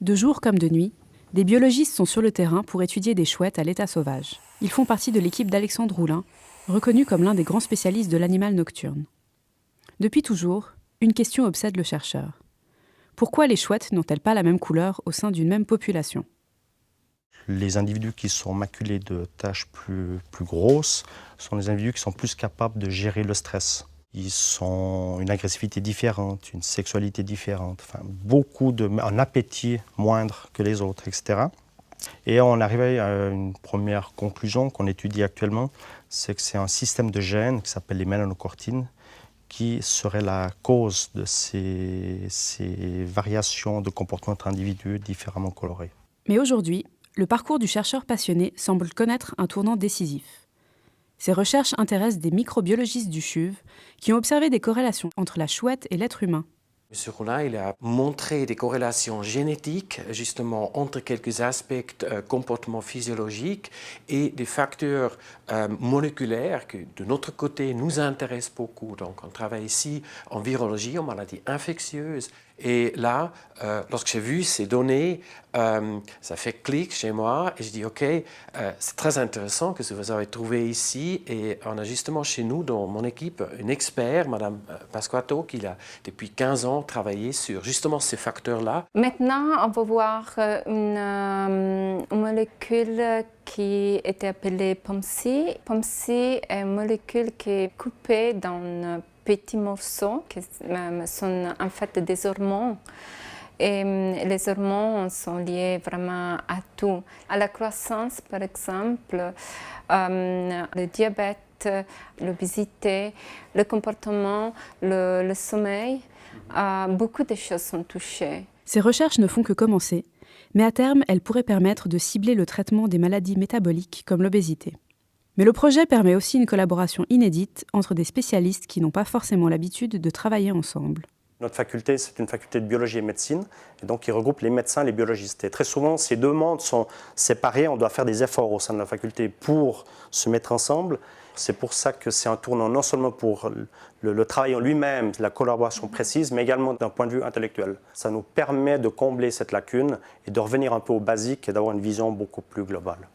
De jour comme de nuit, des biologistes sont sur le terrain pour étudier des chouettes à l'état sauvage. Ils font partie de l'équipe d'Alexandre Roulin, reconnu comme l'un des grands spécialistes de l'animal nocturne. Depuis toujours, une question obsède le chercheur. Pourquoi les chouettes n'ont-elles pas la même couleur au sein d'une même population ? Les individus qui sont maculés de taches plus grosses sont des individus qui sont plus capables de gérer le stress. Ils ont une agressivité différente, une sexualité différente, enfin, un appétit moindre que les autres, etc. Et on arrive à une première conclusion qu'on étudie actuellement, c'est que c'est un système de gènes qui s'appelle les mélanocortines qui serait la cause de ces variations de comportement entre individus différemment colorés. Mais aujourd'hui, le parcours du chercheur passionné semble connaître un tournant décisif. Ces recherches intéressent des microbiologistes du CHUV qui ont observé des corrélations entre la chouette et l'être humain. M. Roulin, il a montré des corrélations génétiques, justement, entre quelques aspects comportement physiologique et des facteurs moléculaires qui, de notre côté, nous intéressent beaucoup. Donc, on travaille ici en virologie, en maladies infectieuses. Et là, lorsque j'ai vu ces données, ça fait clic chez moi et je dis OK, c'est très intéressant que vous avez trouvé ici. Et on a justement chez nous, dans mon équipe, une expert, Mme Pasquato, qui a depuis 15 ans travaillé sur justement ces facteurs-là. Maintenant, on va voir une molécule qui était appelée POMC. POMC est une molécule qui est coupée dans petits morceaux qui sont en fait des hormones. Et les hormones sont liées vraiment à tout. À la croissance, par exemple, le diabète, l'obésité, le comportement, le sommeil, beaucoup de choses sont touchées. Ces recherches ne font que commencer, mais à terme, elles pourraient permettre de cibler le traitement des maladies métaboliques comme l'obésité. Mais le projet permet aussi une collaboration inédite entre des spécialistes qui n'ont pas forcément l'habitude de travailler ensemble. Notre faculté, c'est une faculté de biologie et médecine, et donc qui regroupe les médecins et les biologistes. Et très souvent, ces deux mondes sont séparés, on doit faire des efforts au sein de la faculté pour se mettre ensemble. C'est pour ça que c'est un tournant non seulement pour le travail en lui-même, la collaboration précise, mais également d'un point de vue intellectuel. Ça nous permet de combler cette lacune et de revenir un peu au basique et d'avoir une vision beaucoup plus globale.